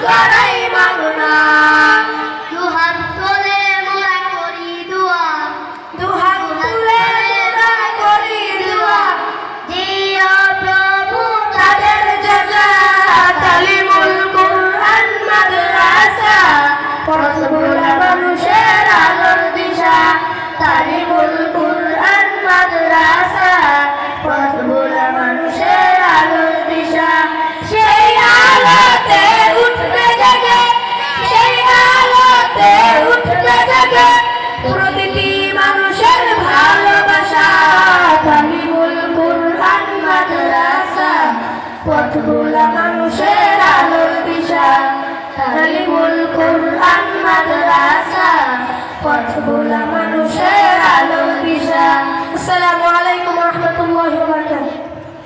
করাই মাগনা দুহাত তুলে মোরা করি দোয়া দুহাত তুলে মোরা করি দোয়া দিও প্রভু তাদের জাযা তালিমুল কুরআন মাদ্রাসা পথভোলা মানুষের আলোর দিশা তালিমুল কুরআন মাদ্রাসা পথভোলা মানুষের আলোর দিশা সেই আলোতে উঠবে জেগে সেই আলোতে উঠবে জেগে প্রতিটি মানুষের ভালোবাসা তালিমুল কুরআন মাদ্রাসা পথভোলা মানুষের আলোর দিশা তালিমুল কুরআন মাদ্রাসা